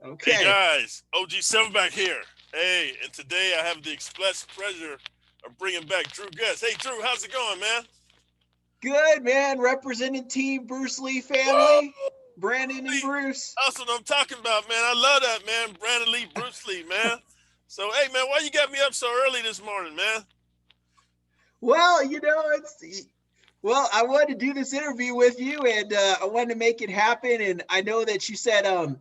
Hey Okay. guys, OG7 back here. Hey, and today I have the express pleasure of bringing back Drew Guest. Hey Drew, how's it going, man? Good, man. Representing Team Bruce Lee Woo! family, Brandon and Lee, Bruce. that's what I'm talking about, man. I love that, man. Brandon Lee, Bruce Lee, man. So, hey, man, why you got me up so early this morning, man? Well, I wanted to do this interview with you, and I wanted to make it happen. And I know that you said no,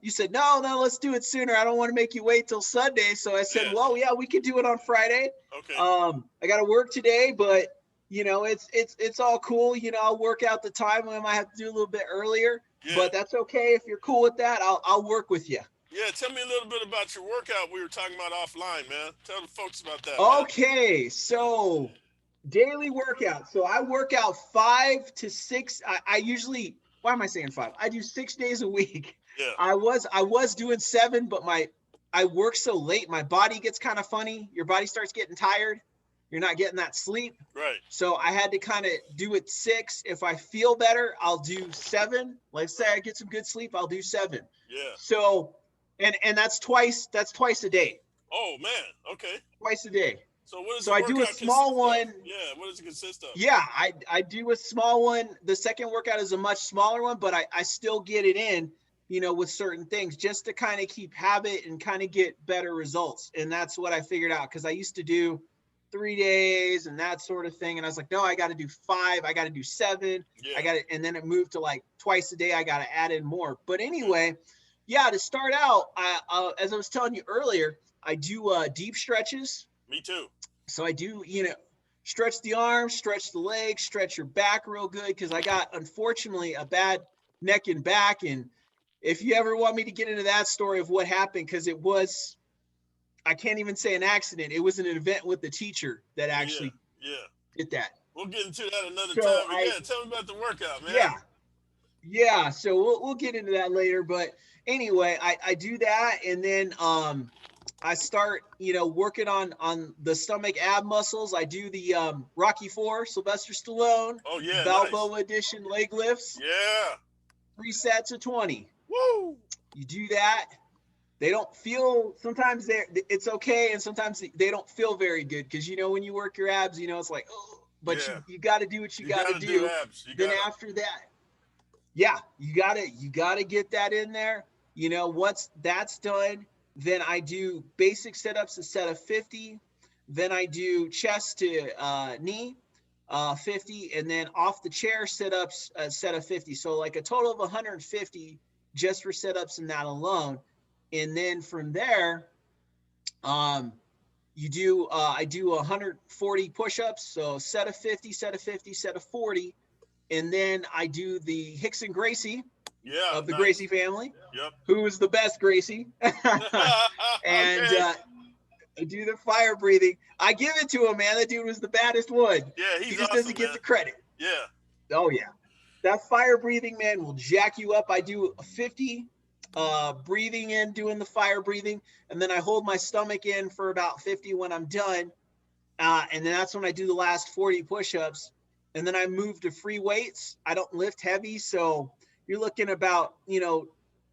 let's do it sooner. I don't want to make you wait till Sunday. So I said, Yeah. well, yeah, we could do it on Friday. Okay. I got to work today, but it's all cool. I'll work out the time. I might have to do a little bit earlier, Yeah. but that's okay if you're cool with that. I'll work with you. Yeah. Tell me a little bit about your workout we were talking about offline, man. Tell the folks about that, man. Okay, so daily workout. So I work out 5 to 6. I usually, why am I saying five? I do 6 days a week. Yeah. I was doing seven, but I work so late, my body gets kind of funny. Your body starts getting tired. You're not getting that sleep. Right. So I had to kind of do it 6. If I feel better, I'll do 7. Let's say I get some good sleep, I'll do 7. Yeah. So and that's twice a day. Oh, man. Okay. Twice a day. So, what does So the I do a workout consist small of? one. Yeah. What does it consist of? Yeah, I do a small one. The second workout is a much smaller one, but I still get it in, with certain things just to kind of keep habit and kind of get better results. And that's what I figured out because I used to do 3 days and that sort of thing. And I was like, no, I got to do 5. I got to do 7. I Yeah. got it. And then it moved to like twice a day. I got to add in more. But Yeah. anyway, yeah, to start out, as I was telling you earlier, I do deep stretches. Me too. So I do, stretch the arms, stretch the legs, stretch your back real good because I got, unfortunately, a bad neck and back. And if you ever want me to get into that story of what happened, because I can't even say an accident. It was an event with the teacher that Yeah. actually Yeah. did that. We'll get into that another So time. But yeah, tell me about the workout, man. yeah, yeah. So we'll get into that later. But anyway, I do that. And then I start, working on the stomach ab muscles. I do the Rocky Four, Sylvester Stallone, Oh yeah, nice. Balboa edition leg lifts, Yeah. 3 sets of 20. Woo. You do that. They don't feel, sometimes it's okay, and sometimes they don't feel very good because when you work your abs, it's like, oh, but Yeah. you got to do what you You got to gotta do do. abs. You Then gotta. after that, yeah, you gotta get that in there. Once that's done, then I do basic sit-ups, a set of 50. Then I do chest to knee, 50, and then off the chair sit-ups, a set of 50. So like a total of 150 just for sit-ups and that alone. And then from there, um, I do 140 push-ups, so set of 50, set of 50, set of 40, and then I do the Hickson Gracie Yeah, of the nice. Gracie family, Yep. who is the best Gracie, and Okay. I do the fire breathing. I give it to him, man. That dude was the baddest one. Yeah, He he's just awesome, doesn't get man. the credit. Yeah. Oh yeah, that fire breathing, man, will jack you up. I do 50 breathing in, doing the fire breathing, and then I hold my stomach in for about 50 when I'm done, and then that's when I do the last 40 push-ups, and then I move to free weights. I don't lift heavy, so you're looking about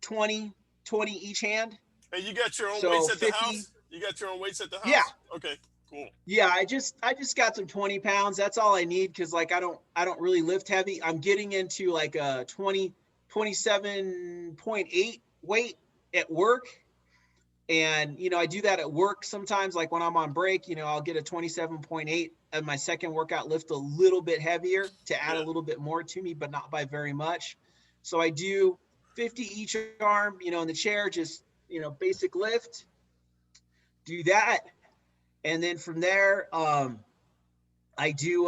20 20 each hand. Hey, you got your own weights So at the 50. house? You got your own weights at the Yeah, house? Okay, cool. yeah. I just got some 20 pounds. That's all I need because like I don't really lift heavy. I'm getting into like a 27.8 weight at work, and I do that at work sometimes. Like when I'm on break, I'll get a 27.8 and my second workout, lift a little bit heavier to add a Yeah. little bit more to me, but not by very much. So I do 50 each arm, in the chair, just basic lift. Do that, and then from there, I do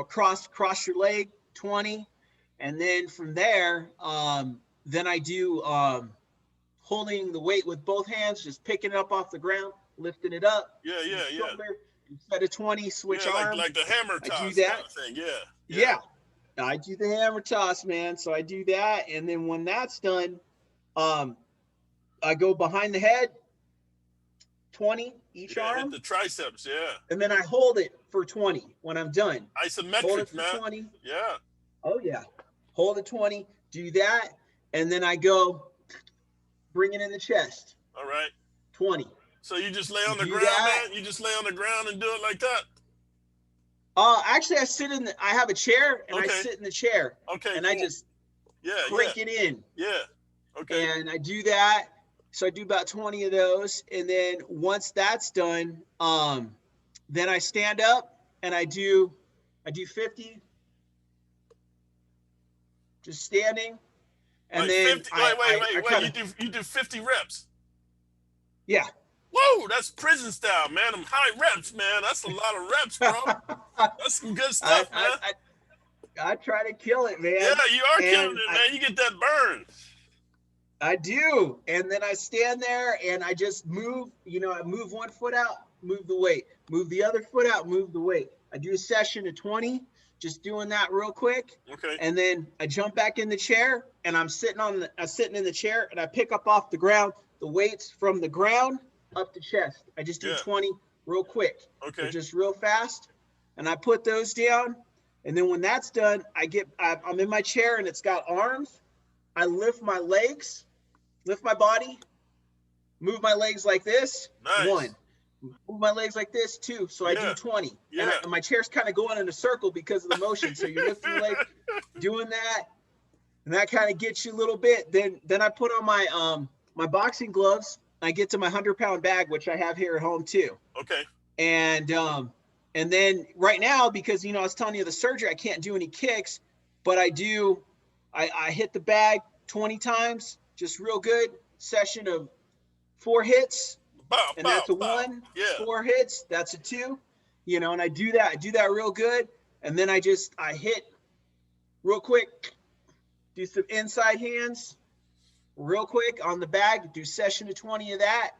cross your leg, 20, and then from there, then I do holding the weight with both hands, just picking it up off the ground, lifting it up, Yeah, yeah, each yeah. shoulder, instead of 20, switch Yeah, like arm. like the hammer I do toss that. kind of thing. Yeah, yeah. Yeah, I do the hammer toss, man. So I do that, and then when that's done, um, I go behind the head, 20 each Yeah, hit arm, the triceps. Yeah. and then I hold it for 20 when I'm done. Hold it Isometrics, for man. 20. Yeah. Oh yeah. Hold it 20, do that, and then I go bring it in the chest. All right. 20. So you just lay You on the do ground, that. man? You just lay on the ground and do it like that? Actually, I have a chair, and I Okay. sit in the chair, Okay, and cool. I just Yeah, crank it in. yeah. Okay. And I do that. So I do about 20 of those, and then once that's done, then I stand up and I do 50, just standing, and Like then 50. I Wait. kind of, You do 50 reps. yeah. Whoa, that's prison style, man. Them high reps, man. That's a lot of reps, bro. That's some good I, stuff, I, man. I, I try to kill it, Yeah, man. you are killing And it, man. You get that burn. I do. And then I stand there and I just move, I move one foot out, move the weight, move the other foot out, move the weight. I do a session of 20, just doing that real quick. Okay. And then I jump back in the chair and I'm sitting in the chair and I pick up off the ground the weights from the ground up to chest. I just do Yeah. 20 real quick. Okay. They're just real fast. And I put those down. And then when that's done, I'm in my chair and it's got arms. I lift my legs, lift my body, move my legs like this, Nice. 1. Move my legs like this, 2. So I do 20. Yeah. And my chair's kind of going in a circle because of the motion. So you're lifting your legs, doing that, and that kind of gets you a little bit. Then I put on my boxing gloves. I get to my 100-pound bag, which I have here at home too. Okay. And then right now, because I was telling you the surgery, I can't do any kicks, but I hit the bag 20 times, just real good. Session of 4 hits, and that's a 1. Yeah. 4 hits, that's a 2. And I do that real good, and then I hit real quick, do some inside hands real quick on the bag, do session of 20 of that.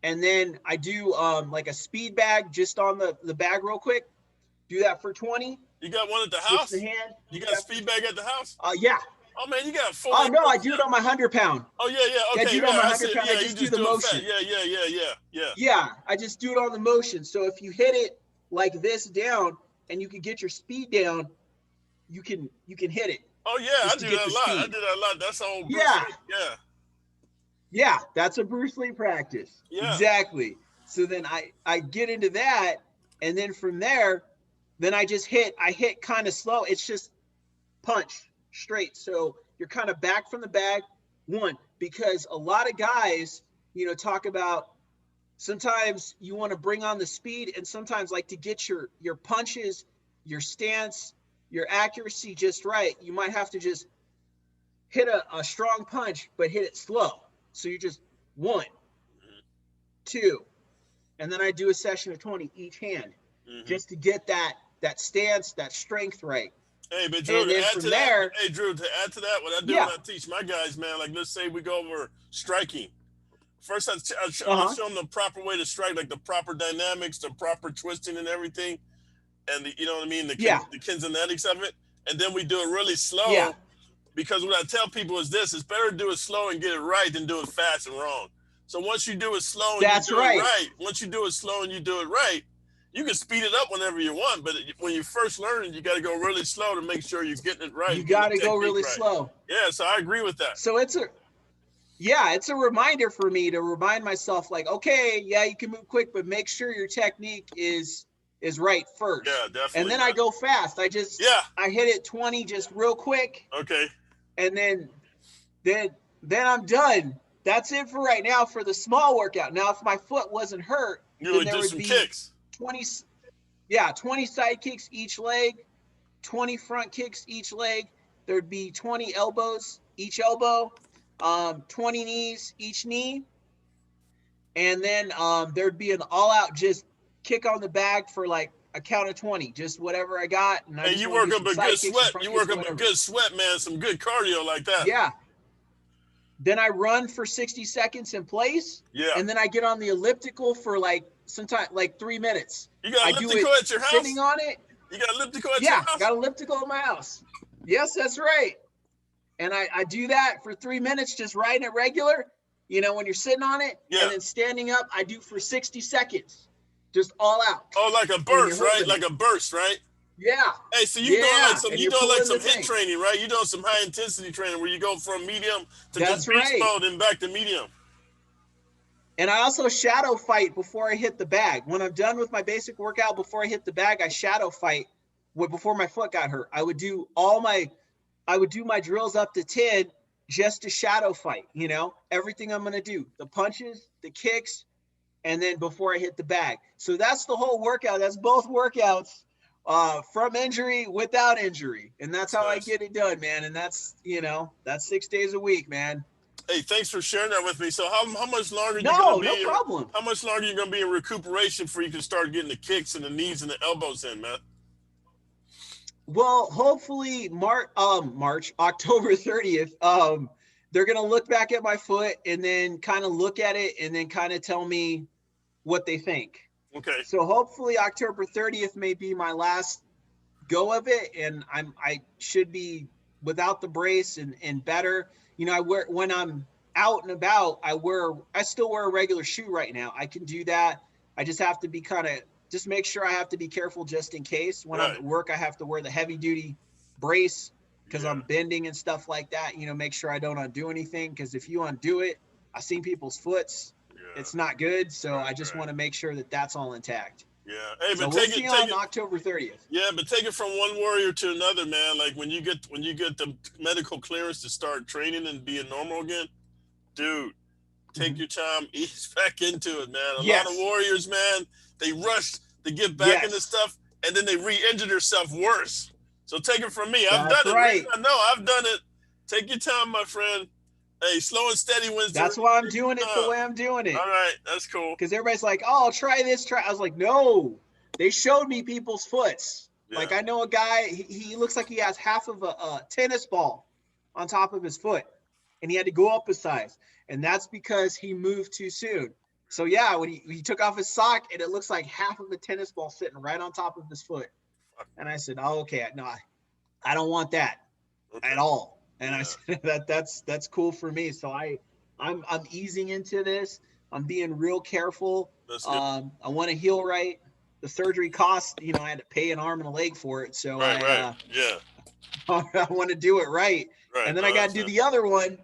And then I do like a speed bag just on the bag real quick. Do that for 20. You got one at the Switch house? the hand. You got a speed bag at the house? Yeah. Oh man, you got full. Oh no, I do it on my 100-pound. Oh yeah. Okay. Yeah, I do it on my 100-pound. Yeah, I just do the motion. Yeah. Yeah, I just do it on the motion. So if you hit it like this down, and you can get your speed down, you can hit it. Oh yeah, I do that a lot. That's all. Yeah. Yeah. Yeah, that's a Bruce Lee practice. Yeah. Exactly. So then I get into that, and then from there, then I hit kind of slow. It's just punch straight. So you're kind of back from the bag, 1, because a lot of guys, talk about sometimes you want to bring on the speed, and sometimes like to get your punches, your stance, your accuracy just right, you might have to just hit a strong punch, but hit it slow. So you just 1, 2, and then I do a session of 20 each hand, just to get that stance, that strength right. Hey, but Drew, to add to that, what I do when I teach my guys, man, like let's say we go over striking. First, I show them the proper way to strike, like the proper dynamics, the proper twisting and everything, and the kinetics of it. And then we do it really slow, because what I tell people is this: it's better to do it slow and get it right than do it fast and wrong. So once you do it slow and you do it right, once you do it slow and you do it right, you can speed it up whenever you want. But when you first learn it, you got to go really slow to make sure you're getting it right. You got to go really slow. Yeah, so I agree with that. So it's a reminder for me to remind myself, like, okay, yeah, you can move quick, but make sure your technique is right first. Yeah, definitely. And then I go fast. I hit it 20 just real quick. Okay. And then I'm done. That's it for right now for the small workout. Now, if my foot wasn't hurt, you would do some kicks. 20 side kicks each leg, 20 front kicks each leg. There'd be 20 elbows each elbow, 20 knees each knee. And then there'd be an all-out just kick on the bag for like a count of 20, just whatever I got. And you work up a good sweat. You work up a good sweat, man. Some good cardio like that. Yeah. Then I run for 60 seconds in place. Yeah. And then I get on the elliptical for sometimes 3 minutes. You got elliptical at your house? Sitting on it. You got elliptical at your house? Yeah, got elliptical at my house. Yes, that's right. And I do that for 3 minutes, just riding it regular, when you're sitting on it. Yeah. And then standing up, I do for 60 seconds, just all out. Oh, like a burst, right? Like a burst, right? Yeah. Hey, so you doing like some hit thing. training, right? You doing some high intensity training where you go from medium to That's just beast right. mode and back to medium. And I also shadow fight before I hit the bag. When I'm done with my basic workout, before I hit the bag, I shadow fight before my foot got hurt. I would do my drills up to 10 just to shadow fight, everything I'm going to do, the punches, the kicks, and then before I hit the bag. So that's the whole workout. That's both workouts from injury, without injury. And that's how I get it done, man. And that's 6 days a week, man. Hey, thanks for sharing that with me. So how much longer are you No, going to be? No problem. How much longer are you going to be in recuperation before you can start getting the kicks and the knees and the elbows in, man? Well, hopefully October 30th. They're gonna look back at my foot and then kind of look at it and then kind of tell me what they think. Okay. So hopefully October 30th may be my last go of it, and I should be without the brace and better. I wear, when I'm out and about, I still wear a regular shoe right now. I can do that. I just have to be just make sure I have to be careful just in case. When I'm at work, I have to wear the heavy duty brace because I'm bending and stuff like that. Make sure I don't undo anything, because if you undo it, I've seen people's foots. It's not good. So I just want to make sure that that's all intact. Yeah. Hey, but so we'll see on October 30th. Yeah, but take it from one warrior to another, man. Like when you get the medical clearance to start training and being normal again, dude, take your time, ease back into it, man. A lot of warriors, man, they rush to get back into stuff, and then they re-injure themselves worse. So take it from me. I've done it. I know I've done it. Take your time, my friend. Hey, slow and steady wins. That's why I'm doing it the way I'm doing it. All right, that's cool. Because everybody's like, "Oh, try this, try." I was like, "No." They showed me people's foots. Yeah. Like I know a guy. He looks like he has half of a tennis ball on top of his foot, and he had to go up a size, and that's because he moved too soon. So yeah, when he took off his sock, and it looks like half of a tennis ball sitting right on top of his foot. And I said, "Oh, okay, no, I don't want that at all." And I said that's cool for me. So I'm easing into this. I'm being real careful. I want to heal right. The surgery cost, I had to pay an arm and a leg for it. So I want to do it right. And then I got to do the other one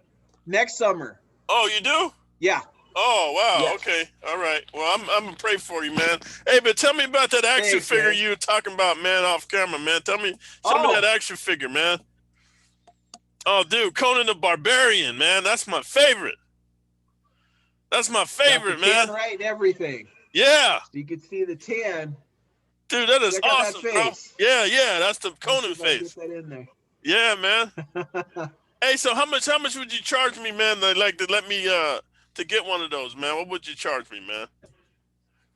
next summer. Oh, you do? Yeah. Oh, wow. Yes. Okay. All right. Well, I'm going to pray for you, man. Hey, but tell me about that action figure you were talking about, man, off camera, man. Show me that action figure, man. Oh, dude, Conan the Barbarian, man. That's my favorite. That's my favorite, man. Tan right and everything. Yeah. So you can see the tan. Dude, that is awesome, bro. Yeah. That's the Conan face. Get that in there. Yeah, man. Hey, so how much would you charge me, man, to let me to get one of those, man? What would you charge me, man?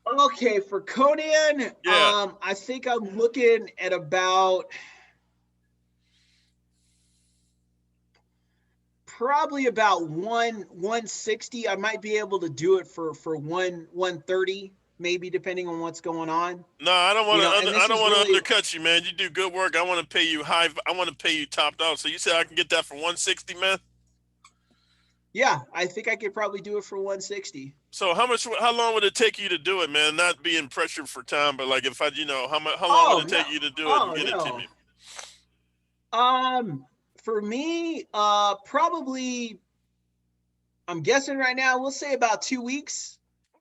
Okay, for Conan, I think I'm looking at about probably about 160. I might be able to do it for 130, maybe, depending on what's going on. No, I don't want to undercut you, man. You do good work. I want to pay you high. I want to pay you top dollar. So you said I can get that for 160, man? Yeah, I think I could probably do it for 160. So how long would it take you to do it, man? Not being pressured for time, but like if I, how long would it take you to do it and get it to me? For me, probably, I'm guessing right now, we'll say about 2 weeks.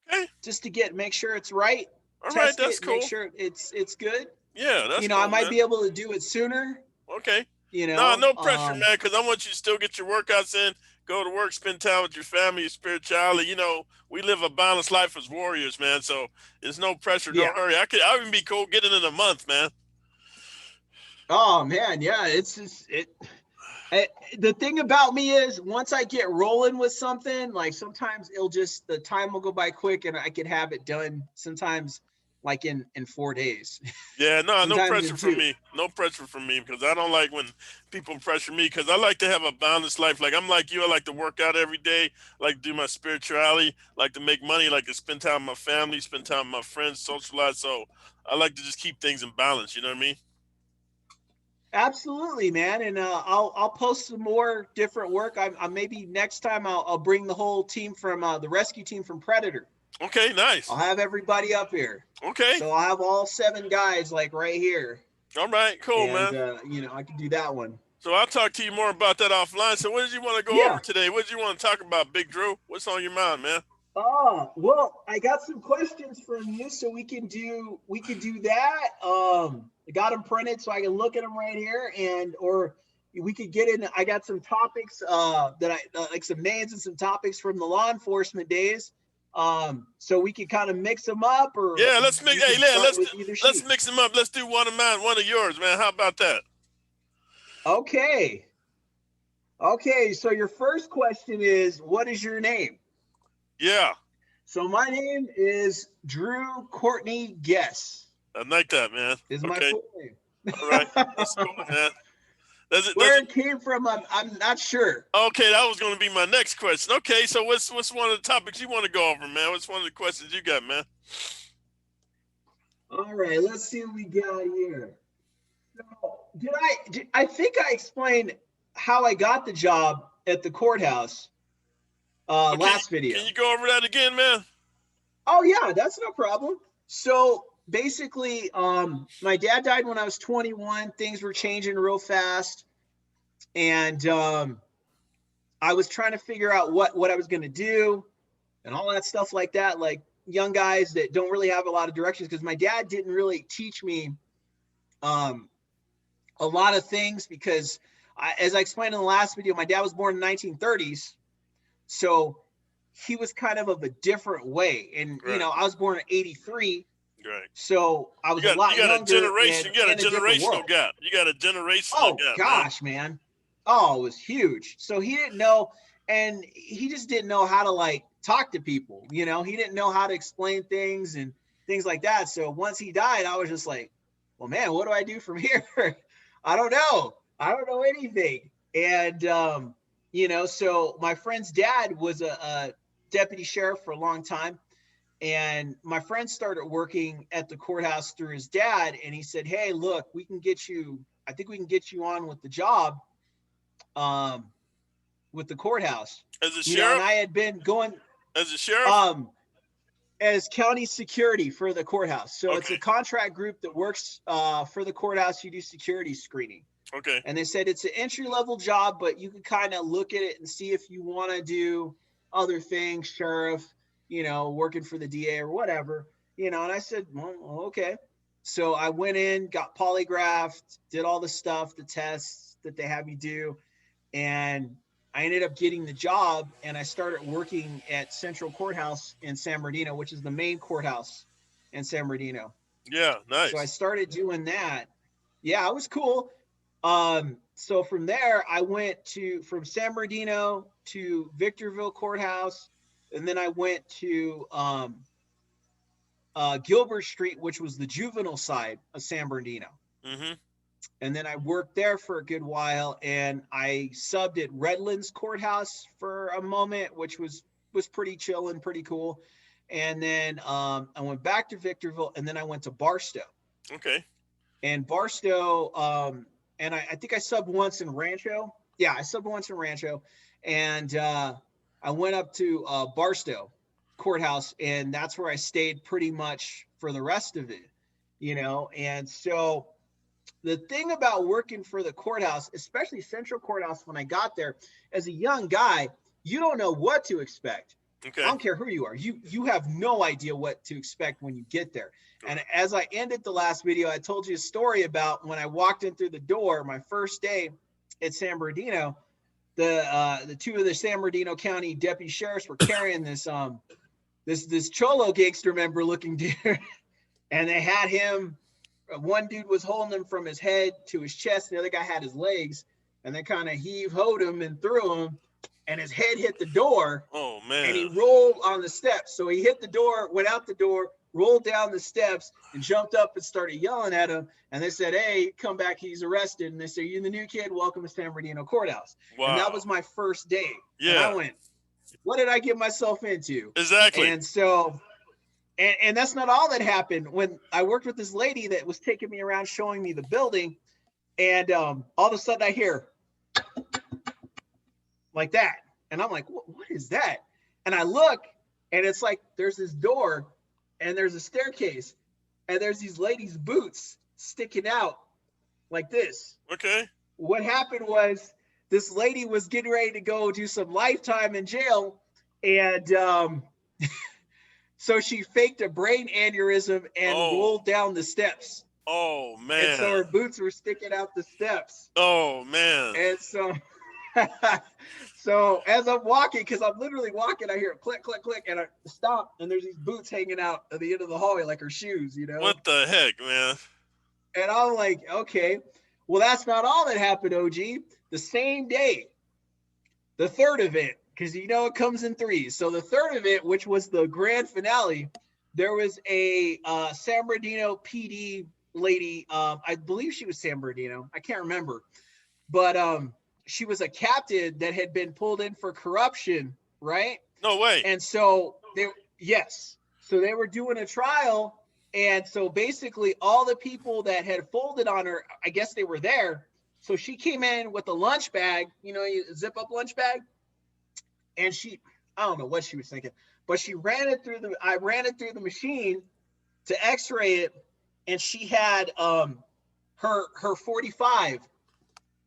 Okay. Just to make sure it's right. All right, that's cool. Make sure it's good. Yeah, that's cool, I might be able to do it sooner. Okay. No pressure, man, because I want you to still get your workouts in, go to work, spend time with your family, your spirituality. We live a balanced life as warriors, man. So there's no pressure, no hurry. I would be cool getting in a month, man. Oh man, yeah, it's just the thing about me is once I get rolling with something, like sometimes the time will go by quick and I could have it done sometimes like in 4 days. Yeah, no pressure from me. No pressure from me, because I don't like when people pressure me, because I like to have a balanced life. Like I'm like you, I like to work out every day, like to do my spirituality, like to make money, like to spend time with my family, spend time with my friends, socialize. So I like to just keep things in balance, you know what I mean? Absolutely, man. And I'll post some more different work. I maybe next time I'll bring the whole team from the rescue team from Predator. Okay, nice. I'll have everybody up here. Okay. So I'll have all 7 guys like right here. All right, cool, and man. you know, I can do that one. So I'll talk to you more about that offline. So what did you want to go Yeah. over today? What did you want to talk about, Big Drew? What's on your mind, man? Well, I got some questions from you, so we can do that. I got them printed so I can look at them right here, and or we could get in. I got some topics that I like, some names and some topics from the law enforcement days. So we could kind of mix them up, or Yeah, let's mix. Hey, yeah, start with either let's sheet. mix them up. Let's do one of mine, one of yours, man. How about that? Okay. Okay. So your first question is, what is your name? Yeah. So my name is Drew Courtney Guess. I like that, man. Is my full name. All right. That's cool, man. Where it came from, I'm not sure. Okay, that was going to be my next question. Okay, so what's one of the topics you want to go over, man? What's one of the questions you got, man? All right, let's see what we got here. So, I think I explained how I got the job at the courthouse last video. Can you go over that again, man? Oh yeah, that's no problem. So basically, my dad died when I was 21. Things were changing real fast, and I was trying to figure out what I was going to do and all that stuff like that. Like young guys that don't really have a lot of directions, because my dad didn't really teach me a lot of things, because as I explained in the last video, my dad was born in the 1930s, so he was kind of a different way. And right. You know, I was born in 83. Right. So I was a lot younger. You got a generational gap. You got a generational gap. Oh gosh, man. Oh, it was huge. So he didn't know, and he just didn't know how to like talk to people. You know, he didn't know how to explain things and things like that. So once he died, I was just like, well, man, what do I do from here? I don't know. I don't know anything. And, you know, so my friend's dad was a deputy sheriff for a long time. And my friend started working at the courthouse through his dad. And he said, hey, look, I think we can get you on with the job with the courthouse. As a sheriff? And I had been going. As a sheriff? As county security for the courthouse. So It's a contract group that works for the courthouse. You do security screening. Okay. And they said it's an entry-level job, but you can kind of look at it and see if you want to do other things, sheriff, you know, working for the DA or whatever, you know. And I said, well, okay. So I went in, got polygraphed, did all the stuff, the tests that they have you do. And I ended up getting the job, and I started working at Central Courthouse in San Bernardino, which is the main courthouse in San Bernardino. Yeah, nice. So I started doing that. Yeah, it was cool. So from there, I went from San Bernardino to Victorville Courthouse, and then I went to Gilbert Street, which was the juvenile side of San Bernardino. Mm-hmm. And then I worked there for a good while, and I subbed at Redlands Courthouse for a moment, which was pretty chill and pretty cool. And then I went back to Victorville, and then I went to Barstow. Okay. And Barstow, and I think I subbed once in Rancho. Yeah, I subbed once in Rancho. And I went up to Barstow Courthouse, and that's where I stayed pretty much for the rest of it, you know. And so the thing about working for the courthouse, especially Central Courthouse, when I got there, as a young guy, you don't know what to expect. Okay. I don't care who you are. You have no idea what to expect when you get there. And as I ended the last video, I told you a story about when I walked in through the door, my first day at San Bernardino, the two of the San Bernardino County deputy sheriffs were carrying this this Cholo gangster member looking dude, and they had him. One dude was holding him from his head to his chest. The other guy had his legs, and they kind of heave-hoed him and threw him, and his head hit the door. Oh, man. And he rolled on the steps. So he hit the door, went out the door, rolled down the steps, and jumped up and started yelling at him. And they said, hey, come back, he's arrested. And they said, you the new kid, welcome to San Bernardino Courthouse. Wow. And that was my first day. Yeah. And I went, what did I get myself into? Exactly. And so... And that's not all that happened. When I worked with this lady that was taking me around showing me the building, and all of a sudden I hear like that. And I'm like, what is that? And I look, and it's like there's this door, and there's a staircase, and there's these ladies' boots sticking out like this. Okay. What happened was this lady was getting ready to go do some lifetime in jail, and so she faked a brain aneurysm and rolled down the steps. Oh man! And so her boots were sticking out the steps. Oh man! And so, so as I'm walking, because I'm literally walking, I hear a click, click, click, and I stop, and there's these boots hanging out at the end of the hallway like her shoes, you know? What the heck, man? And I'm like, okay, well, that's not all that happened, OG. The same day, the third event, because you know it comes in threes. So the third event, which was the grand finale, there was a San Bernardino PD lady. I believe she was San Bernardino. I can't remember. But she was a captain that had been pulled in for corruption, right? No way. And so so they were doing a trial. And so basically all the people that had folded on her, I guess they were there. So she came in with a lunch bag, you know, you zip up lunch bag. And I don't know what she was thinking, but I ran it through the machine to x-ray it. And she had her 45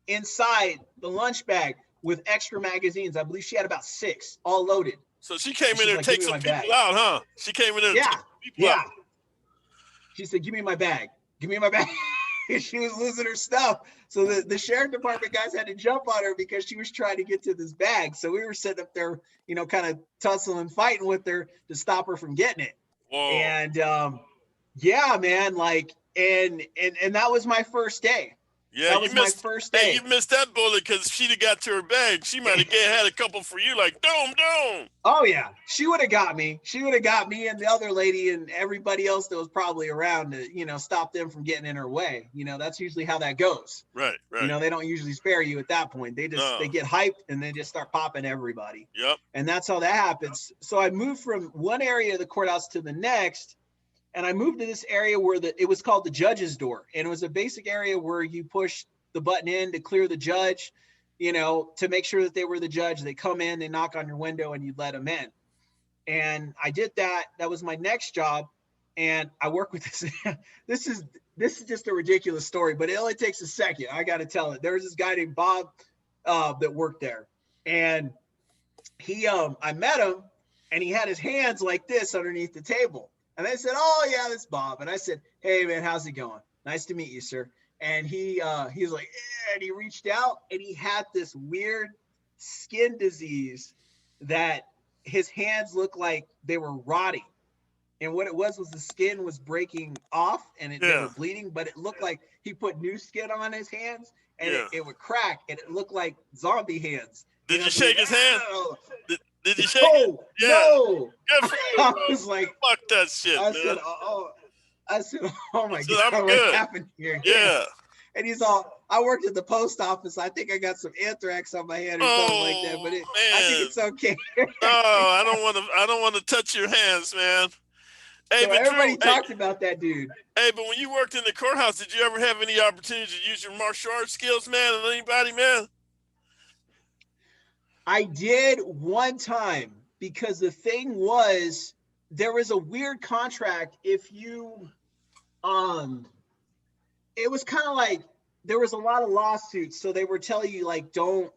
inside the lunch bag with extra magazines. I believe she had about 6 all loaded. So she came in there to take some people out, huh? She came in there to take people out. She said, give me my bag. Give me my bag. She was losing her stuff. So the sheriff department guys had to jump on her because she was trying to get to this bag. So we were sitting up there, you know, kind of tussling, fighting with her to stop her from getting it. Whoa. And yeah, man, like, and that was my first day. Yeah, that was my first day. Hey, you missed that bullet because she'd have got to her bag. She might have had a couple for you, like, doom. Oh, yeah. She would have got me. She would have got me and the other lady and everybody else that was probably around to, you know, stop them from getting in her way. You know, that's usually how that goes. Right. You know, they don't usually spare you at that point. They get hyped and they just start popping everybody. Yep. And that's how that happens. So I moved from one area of the courthouse to the next. And I moved to this area where it was called the judge's door. And it was a basic area where you push the button in to clear the judge, you know, to make sure that they were the judge. They come in, they knock on your window, and you let them in. And I did that. That was my next job. And I work with this. This is just a ridiculous story, but it only takes a second. I got to tell it. There was this guy named Bob that worked there. And I met him, and he had his hands like this underneath the table. And they said, oh, yeah, that's Bob. And I said, hey, man, how's it going? Nice to meet you, sir. And he was like, yeah, and he reached out, and he had this weird skin disease that his hands looked like they were rotting. And what it was the skin was breaking off, and they were bleeding, but it looked like he put new skin on his hands, and it would crack, and it looked like zombie hands. Did you shake his hand? Did you shake it? No. I was like, fuck that shit, I man. said, oh my God, I'm what good. happened here? Yeah. And he's all, I worked at the post office. I think I got some anthrax on my hand or something like that, but I think it's okay. I don't want to touch your hands, man. Hey, so everybody talked about that dude. Hey, but when you worked in the courthouse, did you ever have any opportunity to use your martial arts skills, man, on anybody, man? I did one time, because the thing was, there was a weird contract. If you, it was kind of like, there was a lot of lawsuits. So they were telling you, like, don't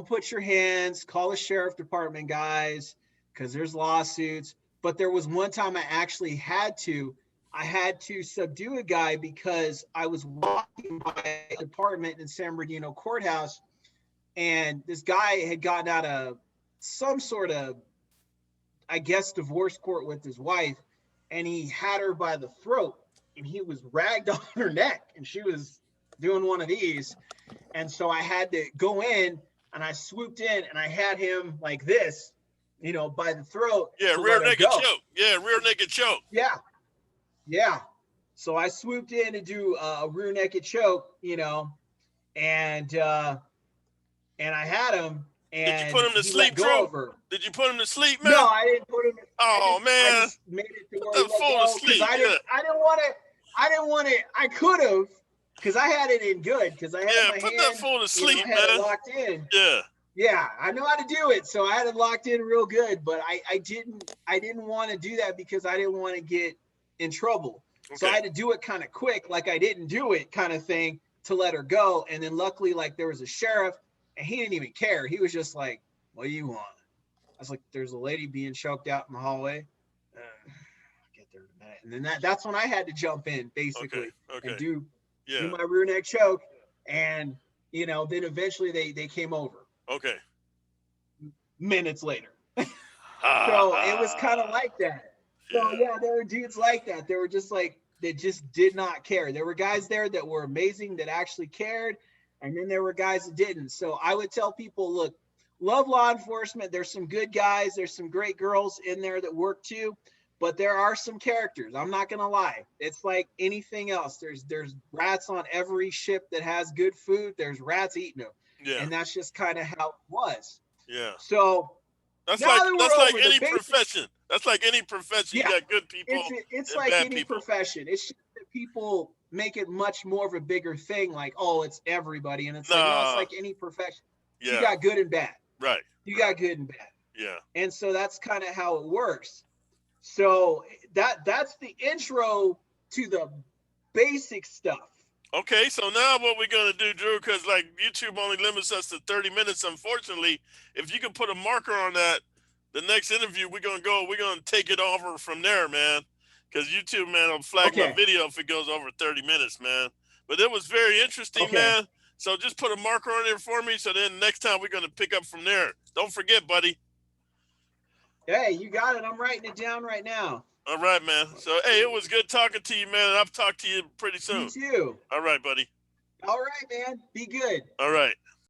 put your hands, call the sheriff department guys, because there's lawsuits. But there was one time I actually had to subdue a guy because I was walking by a department in San Bernardino courthouse, and this guy had gotten out of some sort of, I guess, divorce court with his wife, and he had her by the throat, and he was ragged on her neck, and she was doing one of these. And so I had to go in, and I swooped in, and I had him like this, you know, by the throat. Yeah, rear naked choke. Yeah, rear naked choke. Yeah. So I swooped in to do a rear naked choke, you know, and I had him. And did you put him to sleep, Drew? Did you put him to sleep, man? No, I didn't put him. Oh, man. I just made it to where he let go, because I didn't want to. I could have, because I had it in good, because I had my put hand, that fool to sleep, I had it locked in. Yeah, I know how to do it, so I had it locked in real good. But I didn't want to do that because I didn't want to get in trouble. Okay. So I had to do it kind of quick, like I didn't do it kind of thing. to let her go. And then luckily, like, there was a sheriff, and he didn't even care. He was just like, "What do you want?" I was like, "There's a lady being choked out in the hallway." I'll get there in a minute. And then that's when I had to jump in, basically, and do my rear neck choke. And, you know, then eventually they came over. Okay. Minutes later. So it was kind of like that. So yeah, there were dudes like that. They were just like, they just did not care. There were guys there that were amazing, that actually cared. And then there were guys that didn't. So I would tell people, look, love law enforcement. There's some good guys. There's some great girls in there that work too. But there are some characters. I'm not going to lie. It's like anything else. There's rats on every ship that has good food. There's rats eating them. Yeah. And that's just kind of how it was. Yeah. So that's like any profession. That's like any profession. Yeah. You got good people. It's like any profession. It's just that people make it much more of a bigger thing. Like, oh, it's everybody. And it's like, no, it's like any profession. Yeah. You got good and bad. Right. You got good and bad. Yeah. And so that's kind of how it works. So that's the intro to the basic stuff. Okay, so now what we're going to do, Drew, because like YouTube only limits us to 30 minutes, unfortunately. If you can put a marker on that, the next interview, we're going to take it over from there, man. Because YouTube, man, will flag my video if it goes over 30 minutes, man. But it was very interesting, man. So just put a marker on there for me. So then next time we're going to pick up from there. Don't forget, buddy. Hey, you got it. I'm writing it down right now. All right, man. So, hey, it was good talking to you, man. I'll talk to you pretty soon. You too. All right, buddy. All right, man. Be good. All right.